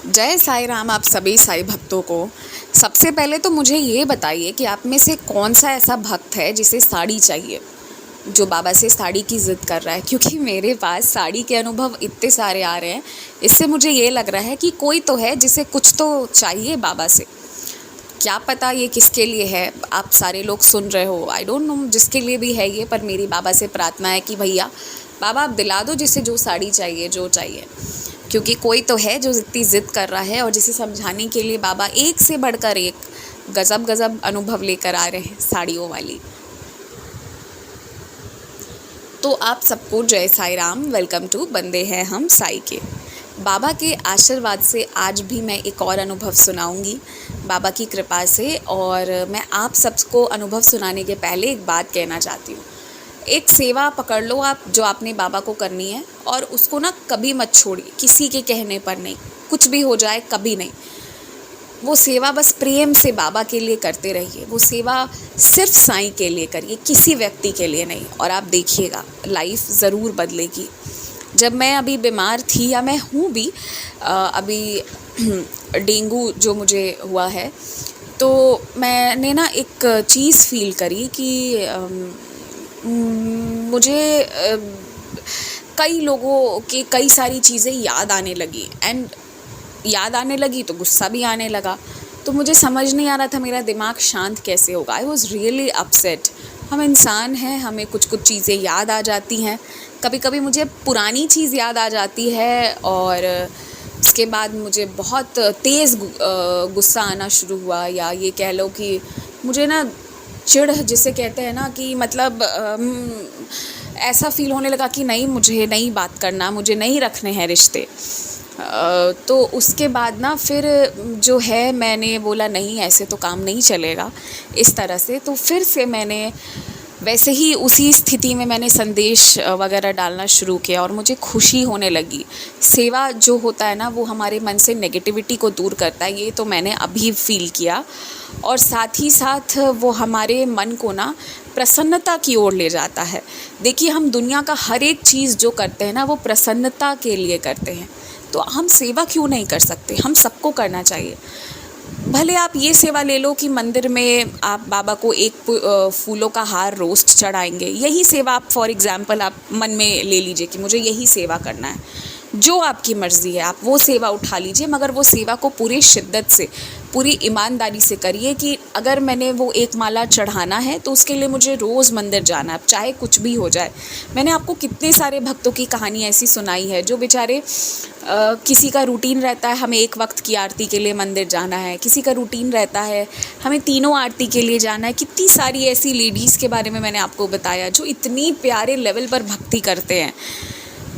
जय साईं राम आप सभी साईं भक्तों को। सबसे पहले तो मुझे ये बताइए कि आप में से कौन सा ऐसा भक्त है जिसे साड़ी चाहिए, जो बाबा से साड़ी की ज़िद कर रहा है। क्योंकि मेरे पास साड़ी के अनुभव इतने सारे आ रहे हैं, इससे मुझे ये लग रहा है कि कोई तो है जिसे कुछ तो चाहिए बाबा से। क्या पता ये किसके लिए है, आप सारे लोग सुन रहे हो, आई डोंट नो जिसके लिए भी है ये, पर मेरी बाबा से प्रार्थना है कि भैया बाबा आप दिला दो जिसे जो साड़ी चाहिए, जो चाहिए। क्योंकि कोई तो है जो इतनी ज़िद कर रहा है और जिसे समझाने के लिए बाबा एक से बढ़कर एक गज़ब गज़ब अनुभव लेकर आ रहे हैं साड़ियों वाली। तो आप सबको जय साईं राम, वेलकम टू बंदे हैं हम साई के। बाबा के आशीर्वाद से आज भी मैं एक और अनुभव सुनाऊंगी बाबा की कृपा से। और मैं आप सबको अनुभव सुनाने के पहले एक बात कहना चाहती हूँ। एक सेवा पकड़ लो आप, जो आपने बाबा को करनी है, और उसको ना कभी मत छोड़िए, किसी के कहने पर नहीं, कुछ भी हो जाए कभी नहीं। वो सेवा बस प्रेम से बाबा के लिए करते रहिए। वो सेवा सिर्फ साईं के लिए करिए, किसी व्यक्ति के लिए नहीं। और आप देखिएगा लाइफ ज़रूर बदलेगी। जब मैं अभी बीमार थी, या मैं हूँ भी अभी डेंगू जो मुझे हुआ है, तो मैंने ना एक चीज़ फ़ील करी कि मुझे कई लोगों की कई सारी चीज़ें याद आने लगी, एंड याद आने लगी तो गुस्सा भी आने लगा। तो मुझे समझ नहीं आ रहा था मेरा दिमाग शांत कैसे होगा। I was really upset. हम इंसान हैं, हमें कुछ कुछ चीज़ें याद आ जाती हैं। कभी कभी मुझे पुरानी चीज़ याद आ जाती है, और उसके बाद मुझे बहुत तेज़ गुस्सा आना शुरू हुआ। या ये कह लो कि मुझे ना चिढ़ जिसे कहते हैं ना, कि मतलब ऐसा फ़ील होने लगा कि नहीं, मुझे नहीं बात करना, मुझे नहीं रखने हैं रिश्ते। तो उसके बाद ना फिर जो है मैंने बोला नहीं, ऐसे तो काम नहीं चलेगा इस तरह से। तो फिर से मैंने वैसे ही उसी स्थिति में मैंने संदेश वगैरह डालना शुरू किया, और मुझे खुशी होने लगी। सेवा जो होता है ना, वो हमारे मन से नेगेटिविटी को दूर करता है, ये तो मैंने अभी फ़ील किया। और साथ ही साथ वो हमारे मन को ना प्रसन्नता की ओर ले जाता है। देखिए, हम दुनिया का हर एक चीज़ जो करते हैं ना, वो प्रसन्नता के लिए करते हैं। तो हम सेवा क्यों नहीं कर सकते? हम सबको करना चाहिए। भले आप ये सेवा ले लो कि मंदिर में आप बाबा को एक फूलों का हार रोस्ट चढ़ाएंगे, यही सेवा आप फॉर एग्ज़ाम्पल आप मन में ले लीजिए कि मुझे यही सेवा करना है। जो आपकी मर्ज़ी है आप वो सेवा उठा लीजिए, मगर वो सेवा को पूरी शिद्दत से, पूरी ईमानदारी से करिए कि अगर मैंने वो एक माला चढ़ाना है तो उसके लिए मुझे रोज़ मंदिर जाना है, चाहे कुछ भी हो जाए। मैंने आपको कितने सारे भक्तों की कहानी ऐसी सुनाई है जो बेचारे किसी का रूटीन रहता है हमें एक वक्त की आरती के लिए मंदिर जाना है, किसी का रूटीन रहता है हमें तीनों आरती के लिए जाना है। कितनी सारी ऐसी लेडीज़ के बारे में मैंने आपको बताया जो इतनी प्यारे लेवल पर भक्ति करते हैं।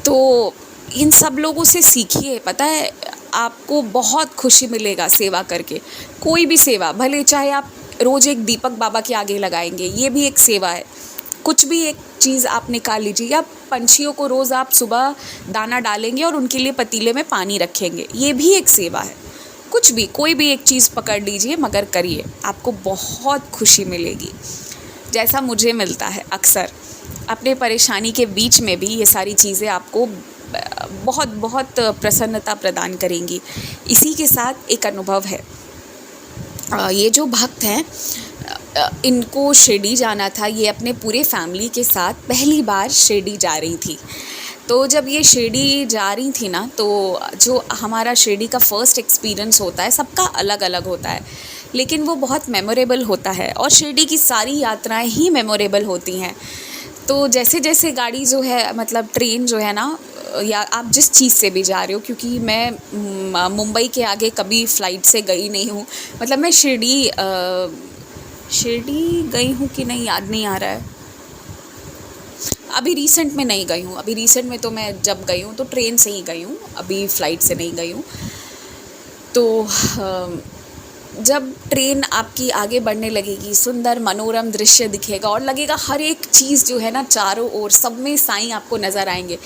तो इन सब लोगों से सीखिए। पता है, आपको बहुत खुशी मिलेगा सेवा करके। कोई भी सेवा, भले चाहे आप रोज़ एक दीपक बाबा के आगे लगाएंगे, ये भी एक सेवा है। कुछ भी एक चीज़ आप निकाल लीजिए, या पंछियों को रोज़ आप सुबह दाना डालेंगे और उनके लिए पतीले में पानी रखेंगे, ये भी एक सेवा है। कुछ भी, कोई भी एक चीज़ पकड़ लीजिए, मगर करिए, आपको बहुत खुशी मिलेगी, जैसा मुझे मिलता है अक्सर। अपने परेशानी के बीच में भी ये सारी चीज़ें आपको बहुत बहुत प्रसन्नता प्रदान करेंगी। इसी के साथ एक अनुभव है। ये जो भक्त हैं, इनको शिरडी जाना था। ये अपने पूरे फैमिली के साथ पहली बार शिरडी जा रही थी। तो जब ये शिरडी जा रही थी ना, तो जो हमारा शिरडी का फ़र्स्ट एक्सपीरियंस होता है, सबका अलग अलग होता है, लेकिन वो बहुत मेमोरेबल होता है। और शिरडी की सारी यात्राएं ही मेमोरेबल होती हैं। तो जैसे जैसे गाड़ी जो है, मतलब ट्रेन जो है ना, या आप जिस चीज़ से भी जा रहे हो, क्योंकि मैं मुंबई के आगे कभी फ़्लाइट से गई नहीं हूँ। मतलब मैं शिरडी गई हूँ कि नहीं याद नहीं आ रहा है। अभी रीसेंट में नहीं गई हूँ। अभी रीसेंट में तो मैं जब गई हूँ तो ट्रेन से ही गई हूँ, अभी फ़्लाइट से नहीं गई हूँ। तो जब ट्रेन आपकी आगे बढ़ने लगेगी, सुंदर मनोरम दृश्य दिखेगा और लगेगा हर एक चीज़ जो है ना चारों ओर सब में साईं आपको नज़र आएंगे।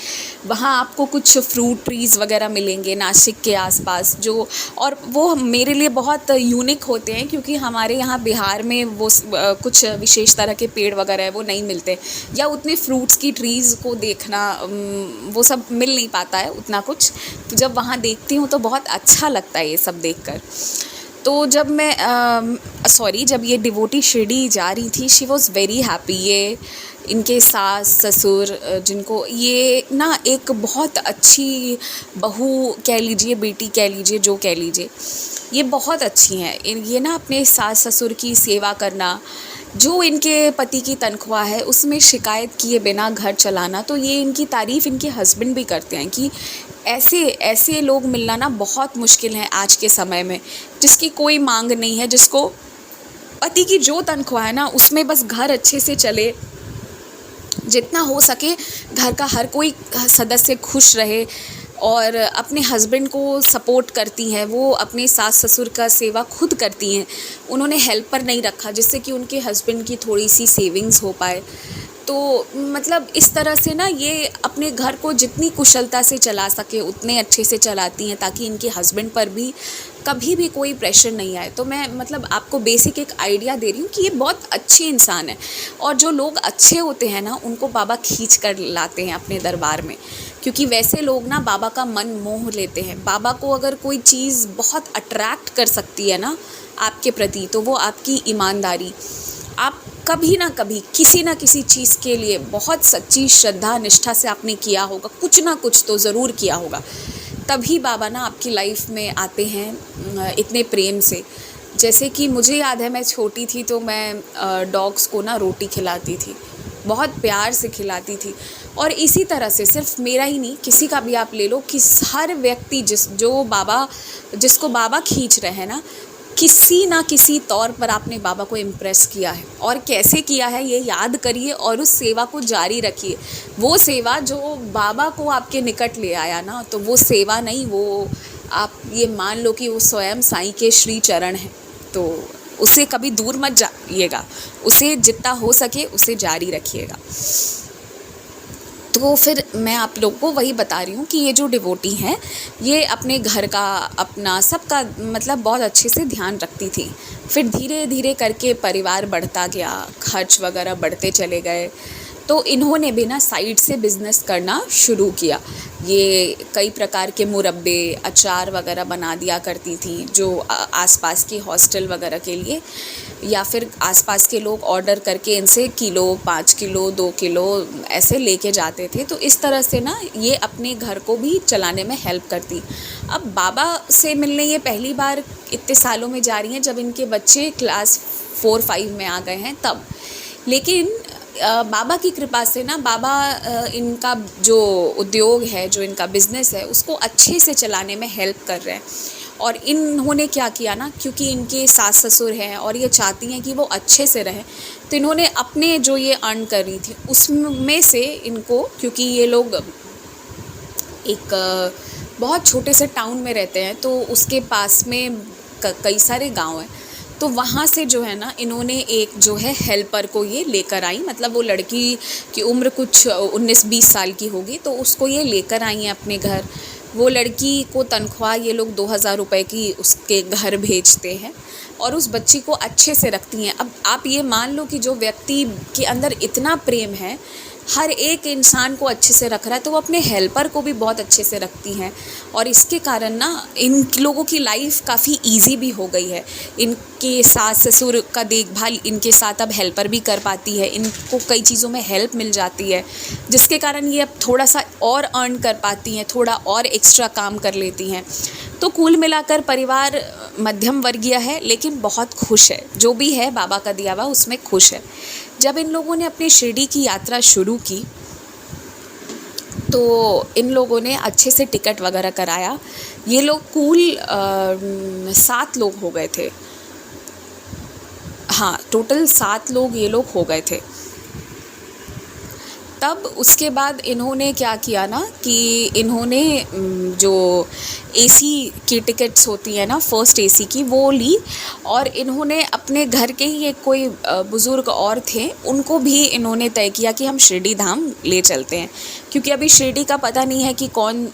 वहाँ आपको कुछ फ्रूट ट्रीज़ वगैरह मिलेंगे नासिक के आसपास, जो और वो मेरे लिए बहुत यूनिक होते हैं, क्योंकि हमारे यहाँ बिहार में वो कुछ विशेष तरह के पेड़ वगैरह है वो नहीं मिलते, या उतने फ्रूट्स की ट्रीज़ को देखना वो सब मिल नहीं पाता है उतना कुछ। तो जब वहाँ देखती हूँ तो बहुत अच्छा लगता है ये सब देखकर। तो जब जब ये डिवोटी शिरडी जा रही थी, शी वॉज़ वेरी हैप्पी। ये इनके सास ससुर जिनको ये ना एक बहुत अच्छी बहू कह लीजिए, बेटी कह लीजिए, जो कह लीजिए, ये बहुत अच्छी हैं। ये ना अपने सास ससुर की सेवा करना, जो इनके पति की तनख्वाह है उसमें शिकायत किए बिना घर चलाना, तो ये इनकी तारीफ़ इनके हस्बैंड भी करते हैं कि ऐसे ऐसे लोग मिलना ना बहुत मुश्किल है आज के समय में, जिसकी कोई मांग नहीं है, जिसको पति की जो तनख्वाह है ना उसमें बस घर अच्छे से चले, जितना हो सके घर का हर कोई सदस्य खुश रहे, और अपने हस्बैंड को सपोर्ट करती हैं। वो अपने सास ससुर का सेवा खुद करती हैं, उन्होंने हेल्पर नहीं रखा जिससे कि उनके हस्बैंड की थोड़ी सी सेविंग्स हो पाए। तो मतलब इस तरह से ना ये अपने घर को जितनी कुशलता से चला सके उतने अच्छे से चलाती हैं, ताकि इनके हस्बैंड पर भी कभी भी कोई प्रेशर नहीं आए। तो मैं मतलब आपको बेसिक एक आइडिया दे रही हूँ कि ये बहुत अच्छे इंसान है, और जो लोग अच्छे होते हैं ना उनको बाबा खींच कर लाते हैं अपने दरबार में, क्योंकि वैसे लोग ना बाबा का मन मोह लेते हैं। बाबा को अगर कोई चीज़ बहुत अट्रैक्ट कर सकती है ना आपके प्रति, तो वो आपकी ईमानदारी। आप कभी ना कभी किसी ना किसी चीज़ के लिए बहुत सच्ची श्रद्धा निष्ठा से आपने किया होगा, कुछ ना कुछ तो ज़रूर किया होगा, तभी बाबा ना आपकी लाइफ में आते हैं इतने प्रेम से। जैसे कि मुझे याद है, मैं छोटी थी तो मैं डॉग्स को ना रोटी खिलाती थी, बहुत प्यार से खिलाती थी। और इसी तरह से सिर्फ मेरा ही नहीं, किसी का भी आप ले लो, कि हर व्यक्ति जिसको बाबा खींच रहे हैं ना, किसी ना किसी तौर पर आपने बाबा को इम्प्रेस किया है, और कैसे किया है ये याद करिए और उस सेवा को जारी रखिए। वो सेवा जो बाबा को आपके निकट ले आया ना, तो वो सेवा नहीं, वो आप ये मान लो कि वो स्वयं साईं के श्री चरण हैं। तो उसे कभी दूर मत जाइएगा, उसे जितना हो सके उसे जारी रखिएगा। तो फिर मैं आप लोग को वही बता रही हूँ कि ये जो डिवोटी हैं, ये अपने घर का, अपना सबका मतलब बहुत अच्छे से ध्यान रखती थी। फिर धीरे धीरे करके परिवार बढ़ता गया, खर्च वगैरह बढ़ते चले गए, तो इन्होंने भी ना साइड से बिज़नेस करना शुरू किया। ये कई प्रकार के मुरब्बे, अचार वगैरह बना दिया करती थी, जो आसपास के हॉस्टल वगैरह के लिए, या फिर आसपास के लोग ऑर्डर करके इनसे किलो, 5 किलो, 2 किलो ऐसे लेके जाते थे। तो इस तरह से ना ये अपने घर को भी चलाने में हेल्प करती। अब बाबा से मिलने ये पहली बार इतने सालों में जा रही हैं, जब इनके बच्चे क्लास 4-5 में आ गए हैं तब। लेकिन बाबा की कृपा से ना बाबा इनका जो उद्योग है, जो इनका बिज़नेस है, उसको अच्छे से चलाने में हेल्प कर रहे हैं। और इन्होंने क्या किया ना, क्योंकि इनके सास ससुर हैं और ये चाहती हैं कि वो अच्छे से रहें, तो इन्होंने अपने जो ये अर्न कर रही थी उसमें से इनको, क्योंकि ये लोग एक बहुत छोटे से टाउन में रहते हैं, तो उसके पास में कई सारे गांव हैं, तो वहाँ से जो है ना इन्होंने एक जो है हेल्पर को ये लेकर आई। मतलब वो लड़की की उम्र कुछ 19-20 साल की होगी, तो उसको ये लेकर आई हैं अपने घर। वो लड़की को तनख्वाह ये लोग 2000 रुपये की उसके घर भेजते हैं, और उस बच्ची को अच्छे से रखती हैं। अब आप ये मान लो कि जो व्यक्ति के अंदर इतना प्रेम है, हर एक इंसान को अच्छे से रख रहा है, तो वो अपने हेल्पर को भी बहुत अच्छे से रखती हैं। और इसके कारण ना इन लोगों की लाइफ काफ़ी इजी भी हो गई है। इनके सास ससुर का देखभाल इनके साथ अब हेल्पर भी कर पाती है, इनको कई चीज़ों में हेल्प मिल जाती है, जिसके कारण ये अब थोड़ा सा और अर्न कर पाती हैं, थोड़ा और एक्स्ट्रा काम कर लेती हैं। तो कुल मिलाकर परिवार मध्यम वर्गीय है, लेकिन बहुत खुश है। जो भी है बाबा का दिया हुआ उसमें खुश है। जब इन लोगों ने अपनी शिरडी की यात्रा शुरू की, तो इन लोगों ने अच्छे से टिकट वगैरह कराया। ये लोग कुल 7 लोग हो गए थे। हाँ, टोटल 7 लोग ये लोग हो गए थे। तब उसके बाद इन्होंने क्या किया ना कि इन्होंने जो एसी की टिकट्स होती है ना, फर्स्ट एसी की, वो ली और इन्होंने अपने घर के ही एक कोई बुज़ुर्ग और थे, उनको भी इन्होंने तय किया कि हम शिरडी धाम ले चलते हैं, क्योंकि अभी शिरडी का पता नहीं है कि कौन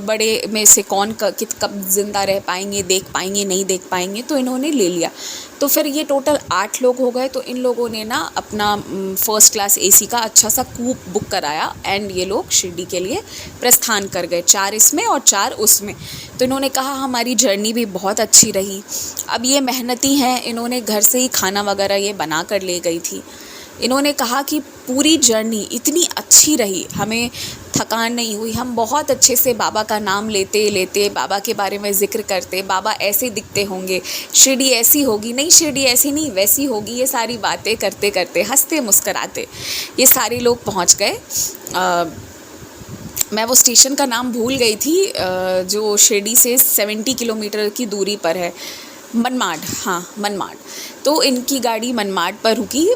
बड़े में से कौन कब ज़िंदा रह पाएंगे, देख पाएंगे, नहीं देख पाएंगे, तो इन्होंने ले लिया। तो फिर ये टोटल 8 लोग हो गए। तो इन लोगों ने ना अपना फर्स्ट क्लास एसी का अच्छा सा कूप बुक कराया एंड ये लोग शिरडी के लिए प्रस्थान कर गए, 4 इसमें और 4 उसमें। तो इन्होंने कहा हमारी जर्नी भी बहुत अच्छी रही। अब ये मेहनती हैं, इन्होंने घर से ही खाना वगैरह ये बना कर ले गई थी। इन्होंने कहा कि पूरी जर्नी इतनी अच्छी रही, हमें थकान नहीं हुई, हम बहुत अच्छे से बाबा का नाम लेते लेते बाबा के बारे में ज़िक्र करते, बाबा ऐसे दिखते होंगे, शिरडी ऐसी होगी, नहीं शिरडी ऐसी नहीं वैसी होगी, ये सारी बातें करते करते हंसते मुस्कराते ये सारे लोग पहुंच गए। मैं वो स्टेशन का नाम भूल गई थी, जो शिरडी से 70 किलोमीटर की दूरी पर है, मनमाड, हाँ मनमाड। तो इनकी गाड़ी मनमाड पर रुकी।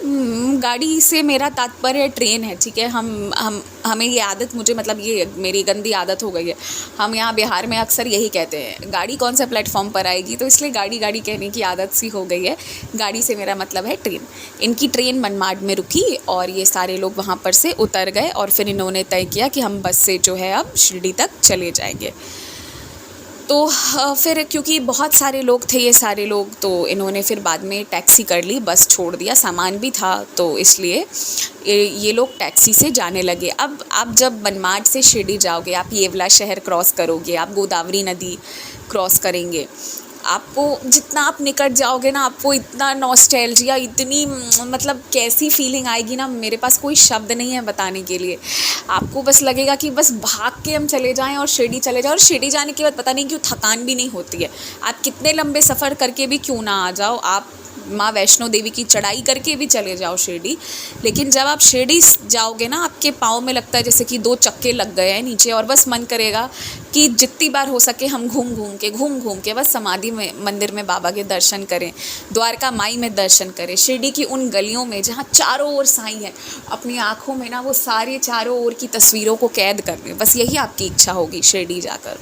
गाड़ी से मेरा तात्पर्य ट्रेन है, ठीक है। हमें ये आदत, मुझे मतलब ये मेरी गंदी आदत हो गई है, हम यहाँ बिहार में अक्सर यही कहते हैं गाड़ी कौन सा प्लेटफॉर्म पर आएगी, तो इसलिए गाड़ी गाड़ी कहने की आदत सी हो गई है। गाड़ी से मेरा मतलब है ट्रेन। इनकी ट्रेन मनमाड में रुकी और ये सारे लोग वहाँ पर से उतर गए और फिर इन्होंने तय किया कि हम बस से जो है अब शिरडी तक चले जाएंगे। तो फिर क्योंकि बहुत सारे लोग थे ये सारे लोग, तो इन्होंने फिर बाद में टैक्सी कर ली, बस छोड़ दिया, सामान भी था, तो इसलिए ये लोग टैक्सी से जाने लगे। अब आप जब मनमाड से शिरडी जाओगे, आप येवला शहर क्रॉस करोगे, आप गोदावरी नदी क्रॉस करेंगे, आपको जितना आप निकट जाओगे ना, आपको इतना नॉस्टैल्जिया, इतनी मतलब कैसी फीलिंग आएगी ना, मेरे पास कोई शब्द नहीं है बताने के लिए। आपको बस लगेगा कि बस भाग के हम चले जाएं और शिरडी चले जाओ, और शिरडी जाने के बाद पता नहीं क्यों थकान भी नहीं होती है। आप कितने लंबे सफ़र करके भी क्यों ना आ जाओ, आप माँ वैष्णो देवी की चढ़ाई करके भी चले जाओ शिरडी, लेकिन जब आप शिरडी जाओगे ना, आपके पाँव में लगता है जैसे कि 2 चक्के लग गए हैं नीचे, और बस मन करेगा कि जितनी बार हो सके हम घूम घूम के बस समाधि में, मंदिर में बाबा के दर्शन करें, द्वारका माई में दर्शन करें, शिरडी की उन गलियों में जहाँ चारों ओर साईं है, अपनी आँखों में ना वो सारे चारों ओर की तस्वीरों को कैद कर लें। बस यही आपकी इच्छा होगी शिरडी जाकर।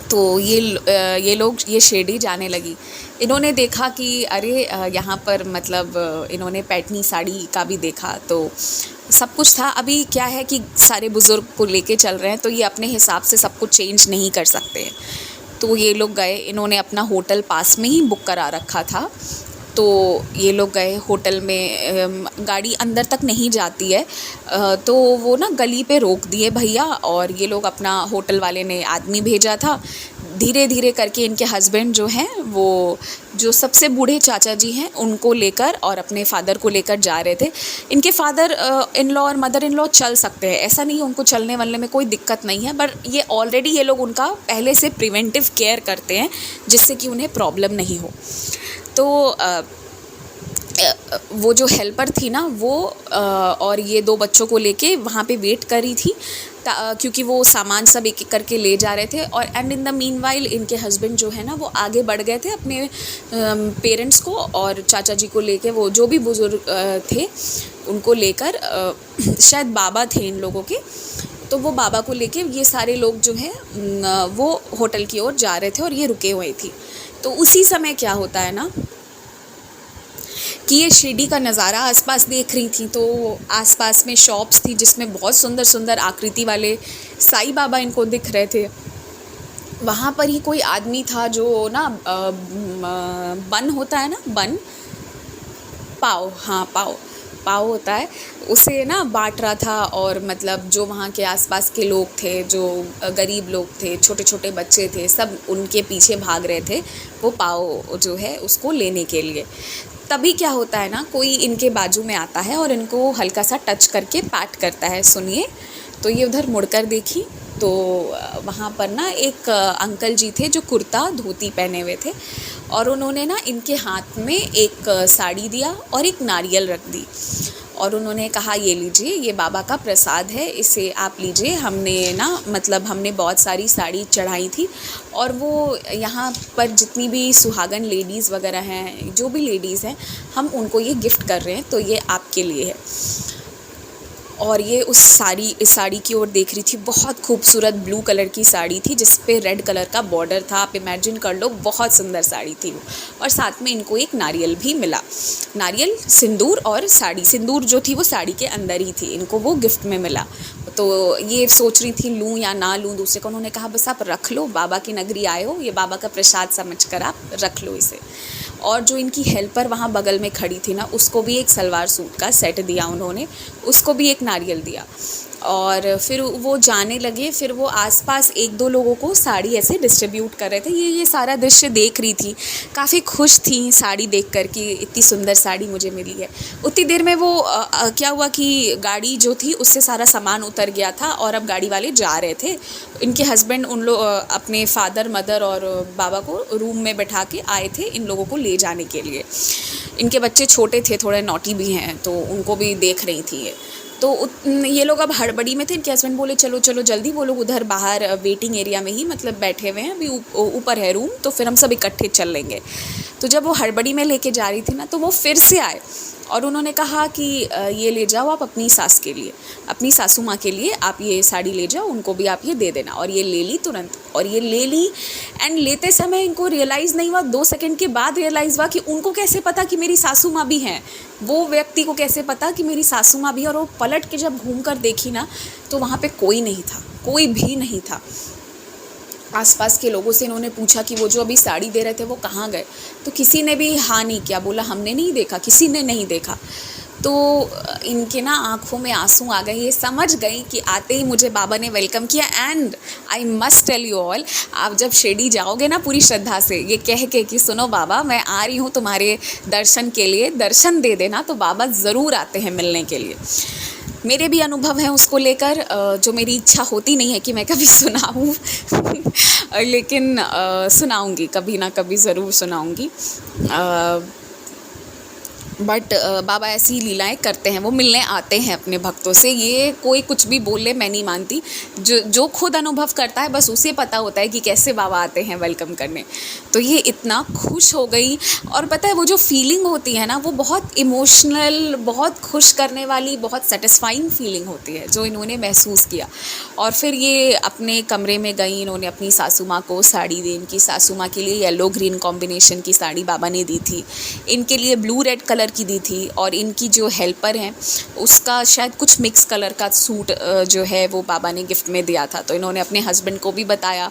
तो ये लोग ये शिरडी जाने लगी। इन्होंने देखा कि अरे यहाँ पर मतलब इन्होंने पैठनी साड़ी का भी देखा, तो सब कुछ था। अभी क्या है कि सारे बुज़ुर्ग को लेके चल रहे हैं, तो ये अपने हिसाब से सब कुछ चेंज नहीं कर सकते हैं। तो ये लोग गए, इन्होंने अपना होटल पास में ही बुक करा रखा था। तो ये लोग गए होटल में, गाड़ी अंदर तक नहीं जाती है, तो वो ना गली पे रोक दिए भैया, और ये लोग अपना, होटल वाले ने आदमी भेजा था। धीरे धीरे करके इनके हस्बैंड जो हैं, वो जो सबसे बूढ़े चाचा जी हैं, उनको लेकर और अपने फादर को लेकर जा रहे थे। इनके फादर इन लॉ और मदर इन लॉ चल सकते हैं, ऐसा नहीं है, उनको चलने वलने में कोई दिक्कत नहीं है, पर ये ऑलरेडी ये लोग उनका पहले से प्रिवेंटिव केयर करते हैं जिससे कि उन्हें प्रॉब्लम नहीं हो। तो वो जो हेल्पर थी ना, वो और ये 2 बच्चों को लेके वहाँ पे वेट करी थी, क्योंकि वो सामान सब एक एक करके ले जा रहे थे। और एंड इन द मीनवाइल इनके हस्बैंड जो है ना, वो आगे बढ़ गए थे अपने पेरेंट्स को और चाचा जी को लेके, वो जो भी बुज़ुर्ग थे उनको लेकर, शायद बाबा थे इन लोगों के, तो वो बाबा को लेके ये सारे लोग जो हैं वो होटल की ओर जा रहे थे और ये रुके हुए थी। तो उसी समय क्या होता है ना कि ये शिरडी का नज़ारा आसपास देख रही थी, तो आसपास में शॉप्स थी जिसमें बहुत सुंदर सुंदर आकृति वाले साईं बाबा इनको दिख रहे थे। वहाँ पर ही कोई आदमी था जो ना बन होता है ना, बन पाव, हाँ पाव होता है, उसे ना बांट रहा था। और मतलब जो वहाँ के आसपास के लोग थे, जो गरीब लोग थे, छोटे छोटे बच्चे थे, सब उनके पीछे भाग रहे थे वो पाव जो है उसको लेने के लिए। तभी क्या होता है ना, कोई इनके बाजू में आता है और इनको हल्का सा टच करके पैट करता है, सुनिए। तो ये उधर मुड़कर देखी, तो वहाँ पर ना एक अंकल जी थे जो कुर्ता धोती पहने हुए थे, और उन्होंने ना इनके हाथ में एक साड़ी दिया और एक नारियल रख दी, और उन्होंने कहा ये लीजिए, ये बाबा का प्रसाद है, इसे आप लीजिए। हमने ना मतलब हमने बहुत सारी साड़ी चढ़ाई थी, और वो यहाँ पर जितनी भी सुहागन लेडीज़ वगैरह हैं, जो भी लेडीज़ हैं, हम उनको ये गिफ्ट कर रहे हैं, तो ये आपके लिए है। और ये इस साड़ी की ओर देख रही थी। बहुत खूबसूरत ब्लू कलर की साड़ी थी जिस पे रेड कलर का बॉर्डर था। आप इमेजिन कर लो, बहुत सुंदर साड़ी थी वो। और साथ में इनको एक नारियल भी मिला। नारियल, सिंदूर और साड़ी। सिंदूर जो थी वो साड़ी के अंदर ही थी, इनको वो गिफ्ट में मिला। तो ये सोच रही थी लूँ या ना लूँ। दूसरे को उन्होंने कहा बस आप रख लो, बाबा की नगरी आए हो, ये बाबा का प्रसाद समझ कर आप रख लो इसे। और जो इनकी हेल्पर वहाँ बगल में खड़ी थी ना, उसको भी एक सलवार सूट का सेट दिया उन्होंने, उसको भी एक नारियल दिया। और फिर वो जाने लगे। फिर वो आसपास एक दो लोगों को साड़ी ऐसे डिस्ट्रीब्यूट कर रहे थे। ये सारा दृश्य देख रही थी, काफ़ी खुश थी साड़ी देख कर कि इतनी सुंदर साड़ी मुझे मिली है। उतनी देर में वो क्या हुआ कि गाड़ी जो थी उससे सारा सामान उतर गया था और अब गाड़ी वाले जा रहे थे। इनके हस्बैंड उन लोग अपने फादर मदर और बाबा को रूम में बैठा के आए थे इन लोगों को ले जाने के लिए। इनके बच्चे छोटे थे, थोड़े नॉटी भी हैं, तो उनको भी देख रही थी ये। तो ये लोग अब हड़बड़ी में थे। इनके हस्बैंड बोले चलो चलो जल्दी। वो लोग उधर बाहर वेटिंग एरिया में ही मतलब बैठे हुए हैं, अभी ऊपर है रूम, तो फिर हम सब इकट्ठे चल लेंगे। तो जब वो हड़बड़ी में लेके जा रही थी ना, तो वो फिर से आए और उन्होंने कहा कि ये ले जाओ आप अपनी सास के लिए, अपनी सासू माँ के लिए आप ये साड़ी ले जाओ, उनको भी आप ये दे देना। और ये ले ली तुरंत, और ये ले ली। एंड लेते समय इनको रियलाइज़ नहीं हुआ, 2 सेकंड के बाद रियलाइज़ हुआ कि उनको कैसे पता कि मेरी सासू माँ भी हैं। वो व्यक्ति को कैसे पता कि मेरी सासू माँ भी है। और वो पलट के जब घूम कर देखी ना, तो वहाँ पे कोई नहीं था, कोई भी नहीं था। आसपास के लोगों से इन्होंने पूछा कि वो जो अभी साड़ी दे रहे थे वो कहाँ गए, तो किसी ने भी हाँ नहीं किया, बोला हमने नहीं देखा, किसी ने नहीं देखा। तो इनके ना आँखों में आंसू आ गए। ये समझ गई कि आते ही मुझे बाबा ने वेलकम किया। And I must tell you all, आप जब शिरडी जाओगे ना पूरी श्रद्धा से, ये कह के कि सुनो बाबा मैं आ रही हूँ तुम्हारे दर्शन के लिए, दर्शन दे देना, तो बाबा ज़रूर आते हैं मिलने के लिए। मेरे भी अनुभव हैं उसको लेकर, जो मेरी इच्छा होती नहीं है कि मैं कभी सुनाऊँ लेकिन सुनाऊँगी, कभी ना कभी ज़रूर सुनाऊँगी। बट बाबा ऐसी लीलाएं करते हैं, वो मिलने आते हैं अपने भक्तों से। ये कोई कुछ भी बोल ले, मैं नहीं मानती। जो खुद अनुभव करता है बस उसे पता होता है कि कैसे बाबा आते हैं वेलकम करने। तो ये इतना खुश हो गई। और पता है वो जो फीलिंग होती है ना, वो बहुत इमोशनल, बहुत खुश करने वाली, बहुत सेटिस्फाइंग फीलिंग होती है जो इन्होंने महसूस किया। और फिर ये अपने कमरे में गई, इन्होंने अपनी सासू माँ को साड़ी दी। इनकी सासू माँ के लिए येलो ग्रीन कॉम्बिनेशन की साड़ी बाबा ने दी थी, इनके लिए ब्लू रेड कलर की दी थी। और इनकी जो हेल्पर हैं उसका शायद कुछ मिक्स कलर का सूट जो है वो बाबा ने गिफ्ट में दिया था। तो इन्होंने अपने हस्बैंड को भी बताया।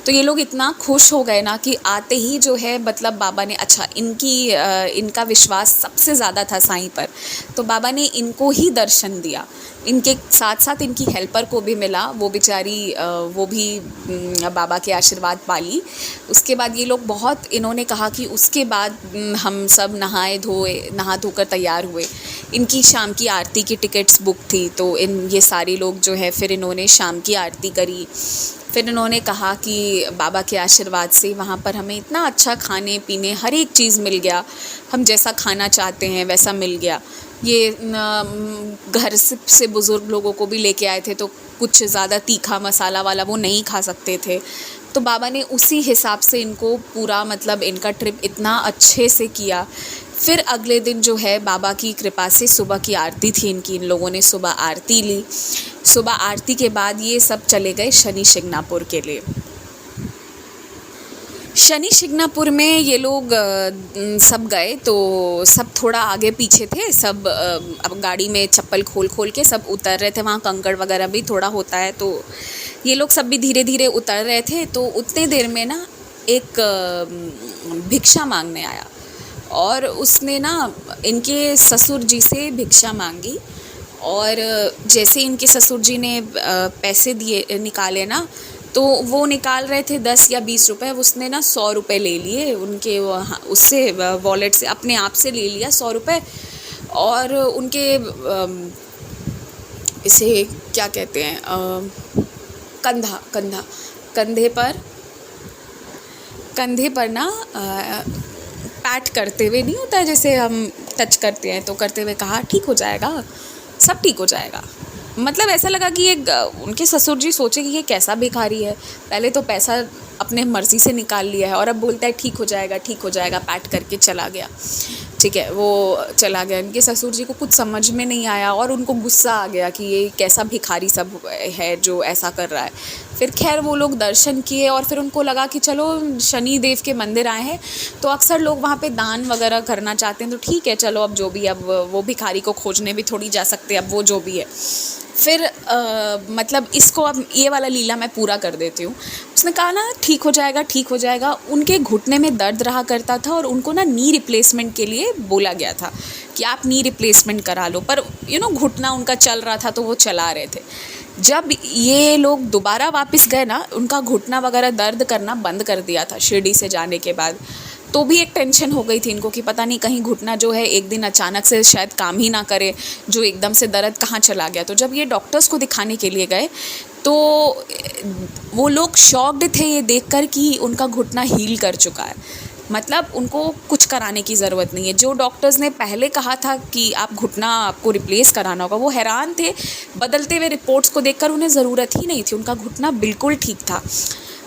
तो ये लोग इतना खुश हो गए ना कि आते ही जो है मतलब बाबा ने, अच्छा इनका विश्वास सबसे ज़्यादा था साईं पर, तो बाबा ने इनको ही दर्शन दिया। इनके साथ साथ इनकी हेल्पर को भी मिला, वो बेचारी वो भी बाबा के आशीर्वाद पाली। उसके बाद ये लोग बहुत, इन्होंने कहा कि उसके बाद हम सब नहा धोकर तैयार हुए। इनकी शाम की आरती की टिकट्स बुक थी, तो ये सारे लोग जो है फिर इन्होंने शाम की आरती करी। फिर इन्होंने कहा कि बाबा के आशीर्वाद से वहाँ पर हमें इतना अच्छा खाने पीने हर एक चीज़ मिल गया, हम जैसा खाना चाहते हैं वैसा मिल गया। ये घर से बुज़ुर्ग लोगों को भी लेके आए थे, तो कुछ ज़्यादा तीखा मसाला वाला वो नहीं खा सकते थे। तो बाबा ने उसी हिसाब से इनको पूरा मतलब इनका ट्रिप इतना अच्छे से किया। फिर अगले दिन जो है बाबा की कृपा से सुबह की आरती थी इनकी, इन लोगों ने सुबह आरती ली। सुबह आरती के बाद ये सब चले गए शनि शिंगणापुर के लिए। शनि शिंगणापुर में ये लोग सब गए, तो सब थोड़ा आगे पीछे थे सब। अब गाड़ी में चप्पल खोल के सब उतर रहे थे, वहाँ कंकड़ वगैरह भी थोड़ा होता है, तो ये लोग सब भी धीरे धीरे उतर रहे थे। तो उतने देर में ना एक भिक्षा मांगने आया, और उसने ना इनके ससुर जी से भिक्षा मांगी। और जैसे इनके ससुर जी ने पैसे निकाले ना, तो वो निकाल रहे थे 10 या 20 रुपए, उसने ना 100 रुपये ले लिए उनके उससे वॉलेट से, अपने आप से ले लिया 100 रुपये। और उनके इसे क्या कहते हैं, कंधे पर ना पैट करते हुए, नहीं होता है जैसे हम टच करते हैं, तो करते हुए कहा ठीक हो जाएगा, सब ठीक हो जाएगा। मतलब ऐसा लगा कि उनके ससुर जी सोचे कि ये कैसा भिखारी है, पहले तो पैसा अपने मर्ज़ी से निकाल लिया है और अब बोलता है ठीक हो जाएगा, पैट करके चला गया। ठीक है, वो चला गया। इनके ससुर जी को कुछ समझ में नहीं आया और उनको गुस्सा आ गया कि ये कैसा भिखारी सब है जो ऐसा कर रहा है। फिर खैर वो लोग दर्शन किए और फिर उनको लगा कि चलो शनि देव के मंदिर आए हैं तो अक्सर लोग वहाँ पे दान वगैरह करना चाहते हैं, तो ठीक है चलो अब जो भी, अब वो भिखारी को खोजने भी थोड़ी जा सकते, अब वो जो भी है। फिर मतलब इसको अब ये वाला लीला मैं पूरा कर देती हूँ। उसने कहा ना ठीक हो जाएगा। उनके घुटने में दर्द रहा करता था और उनको ना नी रिप्लेसमेंट के लिए बोला गया था कि आप नी रिप्लेसमेंट करा लो, पर घुटना उनका चल रहा था तो वो चला रहे थे। जब ये लोग दोबारा वापस गए ना, उनका घुटना वगैरह दर्द करना बंद कर दिया था शिरडी से जाने के बाद। तो भी एक टेंशन हो गई थी इनको कि पता नहीं कहीं घुटना जो है एक दिन अचानक से शायद काम ही ना करे, जो एकदम से दर्द कहाँ चला गया। तो जब ये डॉक्टर्स को दिखाने के लिए गए तो वो लोग शॉक्ड थे ये देखकर कि उनका घुटना हील कर चुका है, मतलब उनको कुछ कराने की ज़रूरत नहीं है। जो डॉक्टर्स ने पहले कहा था कि आप घुटना आपको रिप्लेस कराना होगा, वो हैरान थे बदलते हुए रिपोर्ट्स को देखकर, उन्हें ज़रूरत ही नहीं थी, उनका घुटना बिल्कुल ठीक था।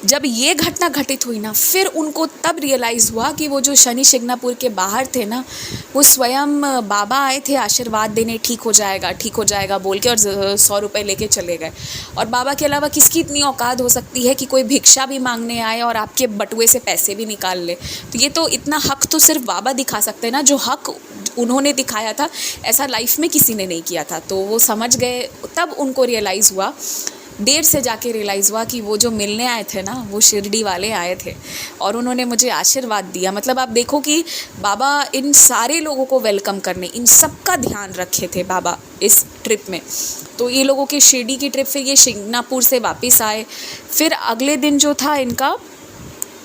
जब ये घटना घटित हुई ना, फिर उनको तब रियलाइज़ हुआ कि वो जो शनि शिंगणापुर के बाहर थे ना, वो स्वयं बाबा आए थे आशीर्वाद देने, ठीक हो जाएगा बोल के, और 100 रुपये लेके चले गए। और बाबा के अलावा किसकी इतनी औकात हो सकती है कि कोई भिक्षा भी मांगने आए और आपके बटुए से पैसे भी निकाल ले। तो ये तो इतना हक तो सिर्फ बाबा दिखा सकते हैं ना, जो हक उन्होंने दिखाया था ऐसा लाइफ में किसी ने नहीं किया था। तो वो समझ गए, तब उनको रियलाइज़ हुआ, देर से जाके रियलाइज़ हुआ कि वो जो मिलने आए थे ना, वो शिरडी वाले आए थे और उन्होंने मुझे आशीर्वाद दिया। मतलब आप देखो कि बाबा इन सारे लोगों को वेलकम करने, इन सब का ध्यान रखे थे बाबा इस ट्रिप में। तो ये लोगों की शिरडी की ट्रिप, फिर ये शिंगणापुर से वापस आए। फिर अगले दिन जो था इनका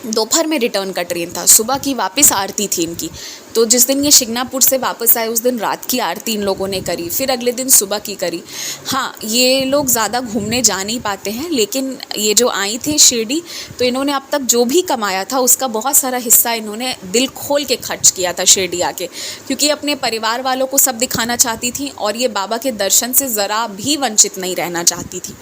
दोपहर में रिटर्न का ट्रेन था, सुबह की वापस आरती थी इनकी। तो जिस दिन ये शिंगणापुर से वापस आए उस दिन रात की आरती इन लोगों ने करी, फिर अगले दिन सुबह की करी। हाँ, ये लोग ज़्यादा घूमने जा नहीं पाते हैं, लेकिन ये जो आई थी शिरडी, तो इन्होंने अब तक जो भी कमाया था उसका बहुत सारा हिस्सा इन्होंने दिल खोल के खर्च किया था शिरडी आके, क्योंकि अपने परिवार वालों को सब दिखाना चाहती थी और ये बाबा के दर्शन से ज़रा भी वंचित नहीं रहना चाहती थी।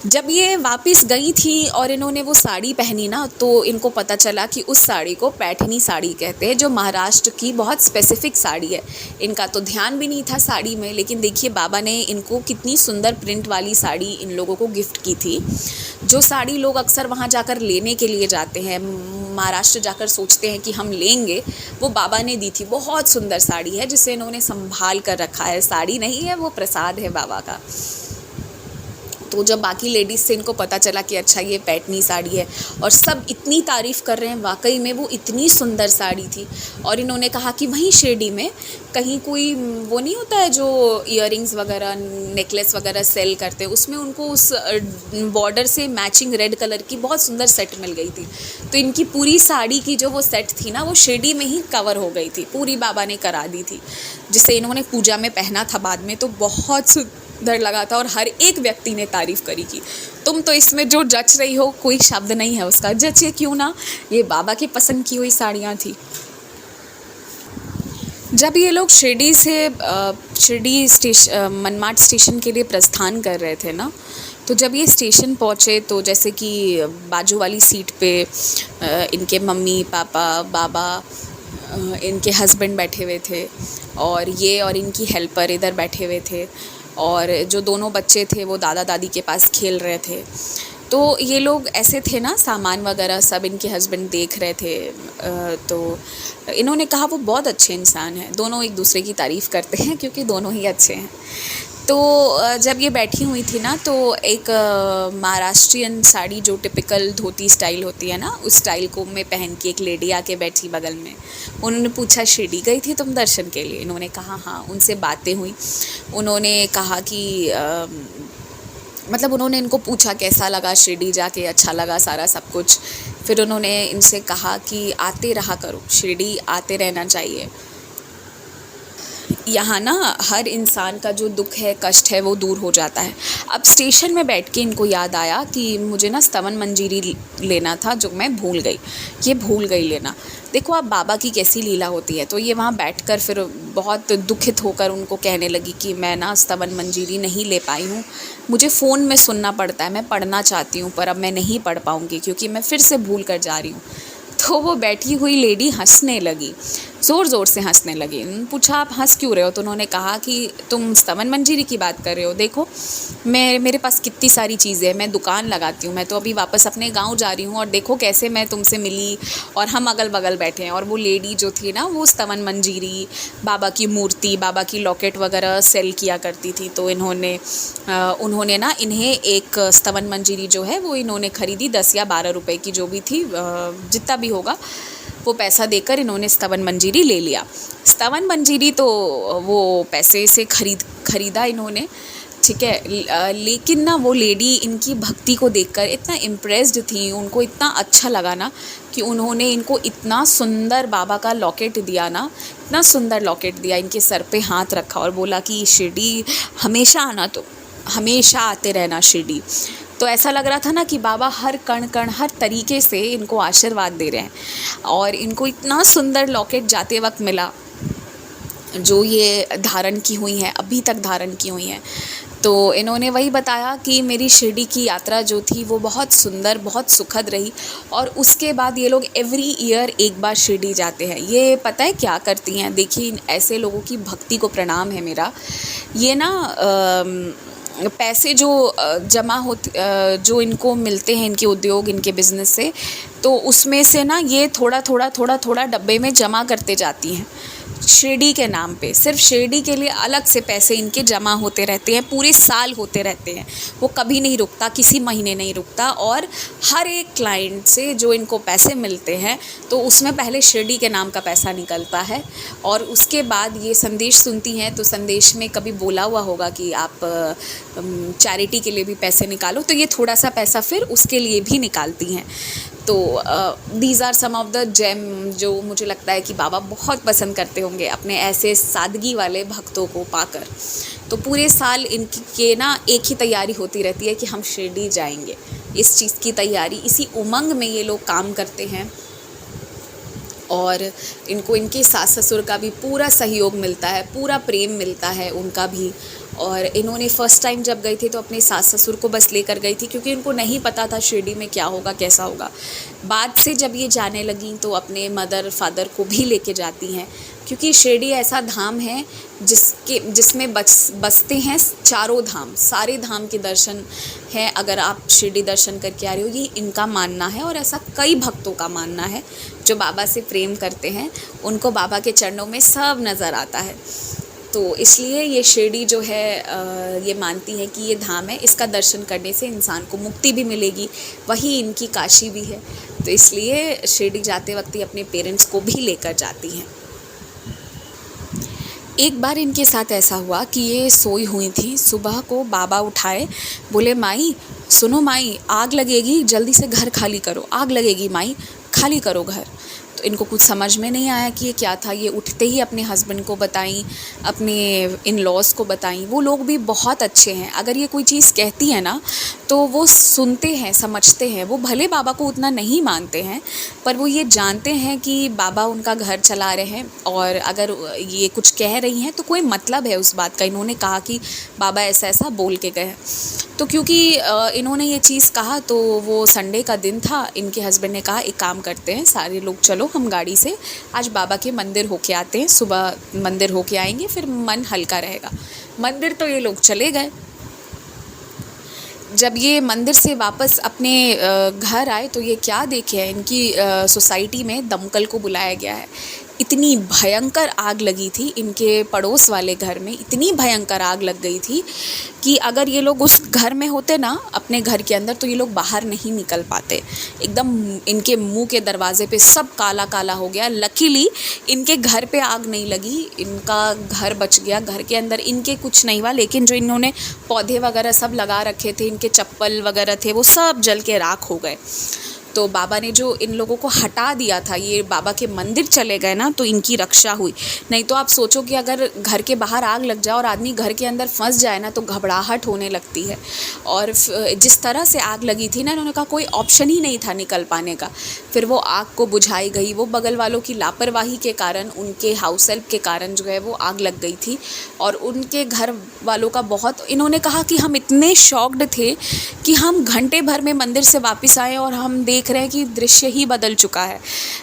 जब ये वापस गई थी और इन्होंने वो साड़ी पहनी ना, तो इनको पता चला कि उस साड़ी को पैठनी साड़ी कहते हैं, जो महाराष्ट्र की बहुत स्पेसिफ़िक साड़ी है। इनका तो ध्यान भी नहीं था साड़ी में, लेकिन देखिए बाबा ने इनको कितनी सुंदर प्रिंट वाली साड़ी इन लोगों को गिफ्ट की थी। जो साड़ी लोग अक्सर वहाँ जाकर लेने के लिए जाते हैं, महाराष्ट्र जाकर सोचते हैं कि हम लेंगे, वो बाबा ने दी थी। बहुत सुंदर साड़ी है जिसे इन्होंने संभाल कर रखा है। साड़ी नहीं है, वो प्रसाद है बाबा का। तो जब बाकी लेडीज़ से इनको पता चला कि अच्छा ये पैठनी साड़ी है, और सब इतनी तारीफ़ कर रहे हैं, वाकई में वो इतनी सुंदर साड़ी थी। और इन्होंने कहा कि वहीं शिरडी में कहीं कोई वो नहीं होता है जो इयररिंग्स वगैरह, नेकलेस वगैरह सेल करते हैं, उसमें उनको उस बॉर्डर से मैचिंग रेड कलर की बहुत सुंदर सेट मिल गई थी। तो इनकी पूरी साड़ी की जो वो सेट थी ना, वो शिरडी में ही कवर हो गई थी, पूरी बाबा ने करा दी थी, जिसे इन्होंने पूजा में पहना था बाद में। तो बहुत सुंदर लगा था और हर एक व्यक्ति ने तारीफ़ करी कि तुम तो इसमें जो जच रही हो, कोई शब्द नहीं है उसका, जचे क्यों ना, ये बाबा की पसंद की हुई साड़ियाँ थी। जब ये लोग शिरडी से मनमाड स्टेशन के लिए प्रस्थान कर रहे थे ना, तो जब ये स्टेशन पहुँचे तो जैसे कि बाजू वाली सीट पे इनके मम्मी पापा बाबा, इनके हस्बैंड बैठे हुए थे, और ये और इनकी हेल्पर इधर बैठे हुए थे, और जो दोनों बच्चे थे वो दादा दादी के पास खेल रहे थे। तो ये लोग ऐसे थे ना, सामान वगैरह सब इनके हस्बैंड देख रहे थे। तो इन्होंने कहा वो बहुत अच्छे इंसान हैं, दोनों एक दूसरे की तारीफ़ करते हैं क्योंकि दोनों ही अच्छे हैं। तो जब ये बैठी हुई थी ना, तो एक महाराष्ट्रियन साड़ी जो टिपिकल धोती स्टाइल होती है ना, उस स्टाइल को में पहन के एक लेडी आके बैठी बगल में। उन्होंने पूछा शिरडी गई थी तुम दर्शन के लिए? इन्होंने कहा हाँ। उनसे बातें हुई, उन्होंने कहा कि मतलब उन्होंने इनको पूछा कैसा लगा शिरडी जाके, अच्छा लगा सारा सब कुछ। फिर उन्होंने इनसे कहा कि आते रहा करो, शिरडी आते रहना चाहिए। यहाँ ना हर इंसान का जो दुख है, कष्ट है, वो दूर हो जाता है। अब स्टेशन में बैठ के इनको याद आया कि मुझे ना स्तवन मंजीरी लेना था, जो मैं भूल गई, ये भूल गई लेना। देखो अब बाबा की कैसी लीला होती है। तो ये वहाँ बैठकर फिर बहुत दुखित होकर उनको कहने लगी कि मैं ना स्तवन मंजीरी नहीं ले पाई हूँ, मुझे फ़ोन में सुनना पड़ता है, मैं पढ़ना चाहती हूँ पर अब मैं नहीं पढ़ पाऊँगी क्योंकि मैं फिर से भूल कर जा रही हूँ। तो वो बैठी हुई लेडी हंसने लगी, ज़ोर ज़ोर से हंसने लगी। पूछा आप हंस क्यों रहे हो? तो उन्होंने कहा कि तुम स्तवन मंजीरी की बात कर रहे हो, देखो मेरे पास कितनी सारी चीज़ें हैं, मैं दुकान लगाती हूँ, मैं तो अभी वापस अपने गांव जा रही हूँ और देखो कैसे मैं तुमसे मिली और हम अगल बगल बैठे हैं। और वो लेडी जो थी ना, वो स्तवन मंजीरी, बाबा की मूर्ति, बाबा की लॉकेट वगैरह सेल किया करती थी। तो उन्होंने ना इन्हें एक स्तवन मंजीरी जो है वो इन्होंने ख़रीदी, 10 या 12 रुपए की जो भी थी, जितना भी होगा वो पैसा देकर इन्होंने स्तवन मंजीरी ले लिया। स्तवन मंजीरी तो वो पैसे से खरीदा इन्होंने, ठीक है। लेकिन ना वो लेडी इनकी भक्ति को देखकर इतना इम्प्रेस्ड थी, उनको इतना अच्छा लगा ना कि उन्होंने इनको इतना सुंदर बाबा का लॉकेट दिया ना, इतना सुंदर लॉकेट दिया, इनके सर पे हाथ रखा और बोला कि शिरडी हमेशा आना, तो हमेशा आते रहना शिरडी। तो ऐसा लग रहा था ना कि बाबा हर कण कण, हर तरीके से इनको आशीर्वाद दे रहे हैं। और इनको इतना सुंदर लॉकेट जाते वक्त मिला, जो ये धारण की हुई हैं, अभी तक धारण की हुई हैं। तो इन्होंने वही बताया कि मेरी शिरडी की यात्रा जो थी वो बहुत सुंदर, बहुत सुखद रही। और उसके बाद ये लोग एवरी ईयर एक बार शिरडी जाते हैं। ये पता है क्या करती हैं? देखिए, ऐसे लोगों की भक्ति को प्रणाम है मेरा। ये ना पैसे जो जमा होते, जो इनको मिलते हैं इनके उद्योग, इनके बिज़नेस से, तो उसमें से ना ये थोड़ा थोड़ा डब्बे में जमा करते जाती हैं शिरडी के नाम पे। सिर्फ शिरडी के लिए अलग से पैसे इनके जमा होते रहते हैं, पूरे साल होते रहते हैं, वो कभी नहीं रुकता, किसी महीने नहीं रुकता। और हर एक क्लाइंट से जो इनको पैसे मिलते हैं तो उसमें पहले शिरडी के नाम का पैसा निकलता है और उसके बाद ये संदेश सुनती हैं। तो संदेश में कभी बोला हुआ होगा कि आप चैरिटी के लिए भी पैसे निकालो, तो ये थोड़ा सा पैसा फिर उसके लिए भी निकालती हैं। तो these are some of the gem जो मुझे लगता है कि बाबा बहुत पसंद करते होंगे अपने ऐसे सादगी वाले भक्तों को पाकर। तो पूरे साल इनके ना एक ही तैयारी होती रहती है कि हम शिरडी जाएंगे। इस चीज़ की तैयारी, इसी उमंग में ये लोग काम करते हैं और इनको इनके सास ससुर का भी पूरा सहयोग मिलता है, पूरा प्रेम मिलता है उनका भी। और इन्होंने फ़र्स्ट टाइम जब गई थी तो अपने सास ससुर को बस लेकर गई थी, क्योंकि उनको नहीं पता था शिरडी में क्या होगा, कैसा होगा। बाद से जब ये जाने लगी तो अपने मदर फादर को भी लेके जाती हैं, क्योंकि शिरडी ऐसा धाम है जिसमें बसते हैं चारों धाम, सारे धाम के दर्शन हैं। अगर आप शिरडी दर्शन करके आ रहे हो, ये इनका मानना है और ऐसा कई भक्तों का मानना है जो बाबा से प्रेम करते हैं, उनको बाबा के चरणों में सब नज़र आता है। तो इसलिए ये शिरडी जो है ये मानती है कि ये धाम है, इसका दर्शन करने से इंसान को मुक्ति भी मिलेगी, वही इनकी काशी भी है। तो इसलिए शिरडी जाते वक्त ये अपने पेरेंट्स को भी लेकर जाती हैं। एक बार इनके साथ ऐसा हुआ कि ये सोई हुई थी, सुबह को बाबा उठाए, बोले माई सुनो माई, आग लगेगी, जल्दी से घर खाली करो, आग लगेगी माई, खाली करो घर। तो इनको कुछ समझ में नहीं आया कि ये क्या था। ये उठते ही अपने हस्बैंड को बताई, अपने इन लॉज को बताई। वो लोग भी बहुत अच्छे हैं, अगर ये कोई चीज़ कहती है ना तो वो सुनते हैं, समझते हैं। वो भले बाबा को उतना नहीं मानते हैं, पर वो ये जानते हैं कि बाबा उनका घर चला रहे हैं और अगर ये कुछ कह रही हैं तो कोई मतलब है उस बात का। इन्होंने कहा कि बाबा ऐसा ऐसा बोल के गए। तो क्योंकि इन्होंने ये चीज़ कहा तो वो संडे का दिन था, इनके हस्बैंड ने कहा एक काम करते हैं, सारे लोग चलो हम गाड़ी से आज बाबा के मंदिर होके आते हैं, सुबह मंदिर होके आएंगे, फिर मन हल्का रहेगा। मंदिर तो ये लोग चले गए। जब ये मंदिर से वापस अपने घर आए तो ये क्या देखे, इनकी सोसाइटी में दमकल को बुलाया गया है। इतनी भयंकर आग लगी थी इनके पड़ोस वाले घर में, इतनी भयंकर आग लग गई थी कि अगर ये लोग उस घर में होते ना, अपने घर के अंदर, तो ये लोग बाहर नहीं निकल पाते। एकदम इनके मुंह के दरवाजे पे सब काला काला हो गया। लकीली इनके घर पे आग नहीं लगी, इनका घर बच गया, घर के अंदर इनके कुछ नहीं हुआ। लेकिन जो इन्होंने पौधे वगैरह सब लगा रखे थे, इनके चप्पल वगैरह थे, वो सब जल के राख हो गए। तो बाबा ने जो इन लोगों को हटा दिया था, ये बाबा के मंदिर चले गए ना, तो इनकी रक्षा हुई। नहीं तो आप सोचो कि अगर घर के बाहर आग लग जाए और आदमी घर के अंदर फंस जाए ना, तो घबराहट होने लगती है। और जिस तरह से आग लगी थी ना, इन्होंने कहा कोई ऑप्शन ही नहीं था निकल पाने का। फिर वो आग को बुझाई गई, वो बगल वालों की लापरवाही के कारण, उनके हाउस हेल्प के कारण जो है वो आग लग गई थी। और उनके घर वालों का बहुत, इन्होंने कहा कि हम इतने शॉक्ड थे कि हम घंटे भर में मंदिर से वापस आए और हम देख रहे हैं कि दृश्य ही बदल चुका है।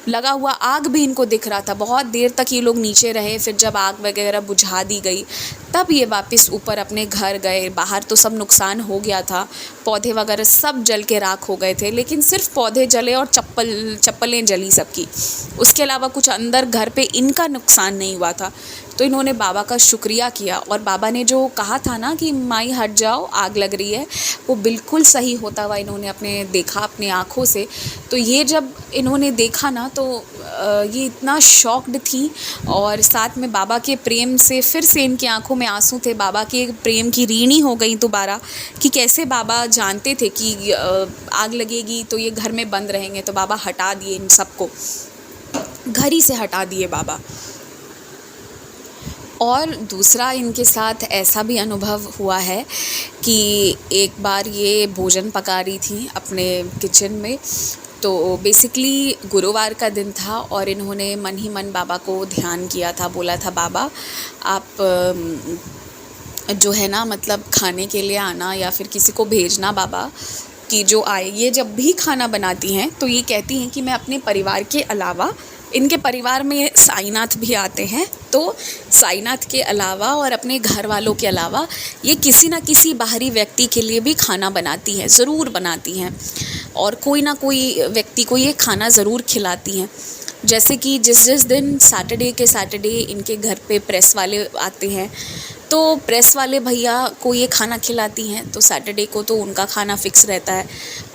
लगा हुआ आग भी इनको दिख रहा था। बहुत देर तक ये लोग नीचे रहे, फिर जब आग वगैरह बुझा दी गई तब ये वापस ऊपर अपने घर गए। बाहर तो सब नुकसान हो गया था, पौधे वगैरह सब जल के राख हो गए थे, लेकिन सिर्फ पौधे जले और चप्पलें जली सबकी। उसके अलावा कुछ अंदर घर पे इनका नुकसान नहीं हुआ था। तो इन्होंने बाबा का शुक्रिया किया, और बाबा ने जो कहा था ना कि माई हट जाओ आग लग रही है, वो बिल्कुल सही होता हुआ इन्होंने अपने देखा अपनी आँखों से। तो ये जब इन्होंने देखा ना, तो ये इतना शॉक्ड थी, और साथ में बाबा के प्रेम से फिर से इनकी आंखों में आंसू थे। बाबा के प्रेम की ऋणी हो गई दोबारा, कि कैसे बाबा जानते थे कि आग लगेगी तो ये घर में बंद रहेंगे, तो बाबा हटा दिए इन सबको, घर ही से हटा दिए बाबा। और दूसरा इनके साथ ऐसा भी अनुभव हुआ है कि एक बार ये भोजन पका रही थी अपने किचन में। तो बेसिकली गुरुवार का दिन था, और इन्होंने मन ही मन बाबा को ध्यान किया था। बोला था, बाबा आप जो है ना, मतलब खाने के लिए आना या फिर किसी को भेजना बाबा, कि जो आए। ये जब भी खाना बनाती हैं तो ये कहती हैं कि मैं अपने परिवार के अलावा, इनके परिवार में साईनाथ भी आते हैं, तो साईनाथ के अलावा और अपने घर वालों के अलावा ये किसी न किसी बाहरी व्यक्ति के लिए भी खाना बनाती हैं, ज़रूर बनाती हैं। और कोई ना कोई व्यक्ति को ये खाना ज़रूर खिलाती हैं। जैसे कि जिस दिन सैटरडे इनके घर पे प्रेस वाले आते हैं, तो प्रेस वाले भैया को ये खाना खिलाती हैं, तो सैटरडे को तो उनका खाना फ़िक्स रहता है।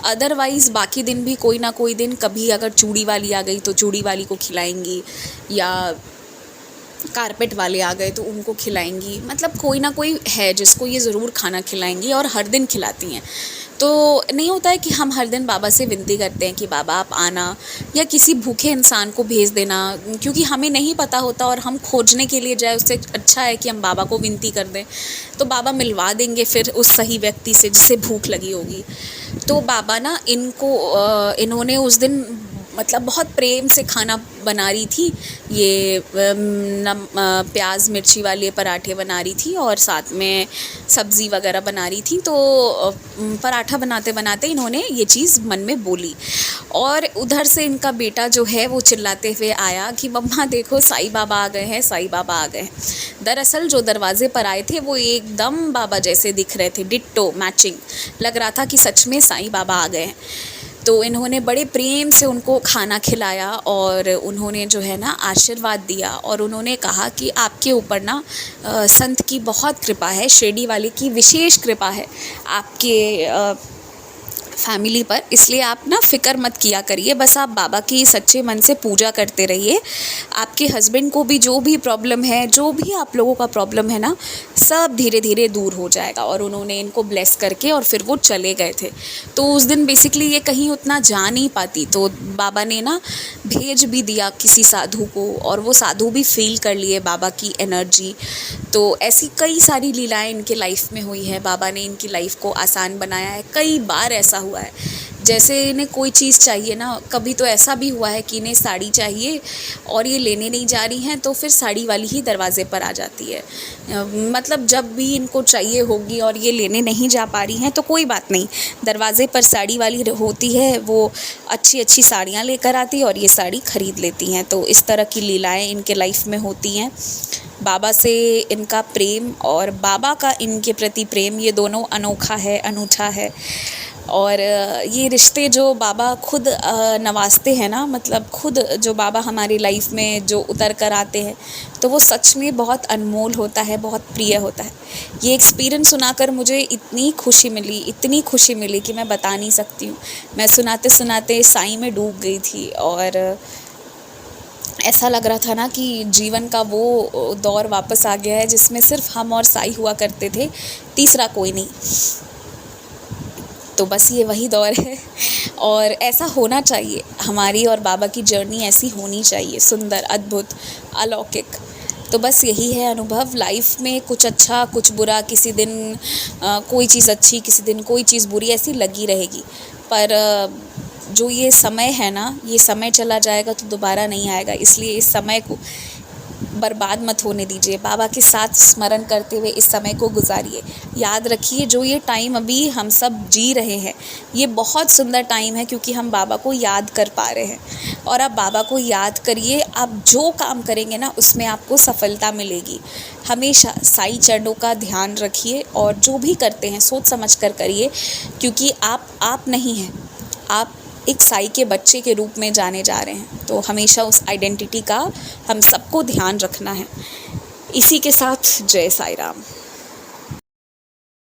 अदरवाइज़ बाकी दिन भी कोई ना कोई दिन, कभी अगर चूड़ी वाली आ गई तो चूड़ी वाली को खिलाएंगी, या कारपेट वाले आ गए तो उनको खिलाएंगी। मतलब कोई ना कोई है जिसको ये ज़रूर खाना खिलाएंगी, और हर दिन खिलाती हैं। तो नहीं होता है कि हम हर दिन बाबा से विनती करते हैं कि बाबा आप आना, या किसी भूखे इंसान को भेज देना, क्योंकि हमें नहीं पता होता और हम खोजने के लिए जाए, उससे अच्छा है कि हम बाबा को विनती कर दें, तो बाबा मिलवा देंगे फिर उस सही व्यक्ति से जिसे भूख लगी होगी। तो बाबा ना इन्होंने उस दिन मतलब बहुत प्रेम से खाना बना रही थी। ये प्याज मिर्ची वाले पराठे बना रही थी, और साथ में सब्ज़ी वगैरह बना रही थी। तो पराठा बनाते बनाते इन्होंने ये चीज़ मन में बोली, और उधर से इनका बेटा जो है वो चिल्लाते हुए आया कि मम्मा देखो साईं बाबा आ गए हैं, साईं बाबा आ गए हैं। दरअसल जो दरवाजे पर आए थे वो एकदम बाबा जैसे दिख रहे थे, डिट्टो मैचिंग। लग रहा था कि सच में साईं बाबा आ गए हैं। तो इन्होंने बड़े प्रेम से उनको खाना खिलाया, और उन्होंने जो है ना आशीर्वाद दिया, और उन्होंने कहा कि आपके ऊपर ना संत की बहुत कृपा है, शिरडी वाले की विशेष कृपा है आपके फैमिली पर, इसलिए आप ना फ़िक्र मत किया करिए, बस आप बाबा की सच्चे मन से पूजा करते रहिए। आपके हस्बैंड को भी जो भी प्रॉब्लम है, जो भी आप लोगों का प्रॉब्लम है ना, सब धीरे धीरे दूर हो जाएगा। और उन्होंने इनको ब्लेस करके और फिर वो चले गए थे। तो उस दिन बेसिकली ये कहीं उतना जा नहीं पाती, तो बाबा ने ना भेज भी दिया किसी साधु को, और वो साधु भी फील कर लिए बाबा की एनर्जी। तो ऐसी कई सारी लीलाएं इनके लाइफ में हुई है। बाबा ने इनकी लाइफ को आसान बनाया है। कई बार ऐसा हुआ है, जैसे इन्हें कोई चीज़ चाहिए ना, कभी तो ऐसा भी हुआ है कि इन्हें साड़ी चाहिए और ये लेने नहीं जा रही हैं, तो फिर साड़ी वाली ही दरवाज़े पर आ जाती है। मतलब जब भी इनको चाहिए होगी और ये लेने नहीं जा पा रही हैं, तो कोई बात नहीं, दरवाज़े पर साड़ी वाली होती है, वो अच्छी अच्छी साड़ियाँ लेकर आती है और ये साड़ी ख़रीद लेती हैं। तो इस तरह की लीलाएँ इनके लाइफ में होती हैं। बाबा से इनका प्रेम और बाबा का इनके प्रति प्रेम, ये दोनों अनोखा है, अनूठा है। और ये रिश्ते जो बाबा खुद नवाजते हैं ना, मतलब खुद जो बाबा हमारी लाइफ में जो उतर कर आते हैं, तो वो सच में बहुत अनमोल होता है, बहुत प्रिय होता है। ये एक्सपीरियंस सुनाकर मुझे इतनी खुशी मिली कि मैं बता नहीं सकती हूँ। मैं सुनाते सुनाते साईं में डूब गई थी, और ऐसा लग रहा था ना कि जीवन का वो दौर वापस आ गया है जिसमें सिर्फ हम और साईं हुआ करते थे, तीसरा कोई नहीं। तो बस ये वही दौर है। और ऐसा होना चाहिए, हमारी और बाबा की जर्नी ऐसी होनी चाहिए, सुंदर, अद्भुत, अलौकिक। तो बस यही है अनुभव लाइफ में, कुछ अच्छा कुछ बुरा, किसी दिन कोई चीज़ अच्छी, किसी दिन कोई चीज़ बुरी, ऐसी लगी रहेगी। पर जो ये समय है ना, ये समय चला जाएगा तो दोबारा नहीं आएगा, इसलिए इस समय को बर्बाद मत होने दीजिए। बाबा के साथ स्मरण करते हुए इस समय को गुजारिए। याद रखिए, जो ये टाइम अभी हम सब जी रहे हैं, ये बहुत सुंदर टाइम है, क्योंकि हम बाबा को याद कर पा रहे हैं। और आप बाबा को याद करिए, आप जो काम करेंगे ना उसमें आपको सफलता मिलेगी। हमेशा साईं चरणों का ध्यान रखिए और जो भी करते हैं सोच समझ कर करिए, क्योंकि आप नहीं हैं, आप एक साई के बच्चे के रूप में जाने जा रहे हैं। तो हमेशा उस आइडेंटिटी का हम सबको ध्यान रखना है। इसी के साथ जय साई राम।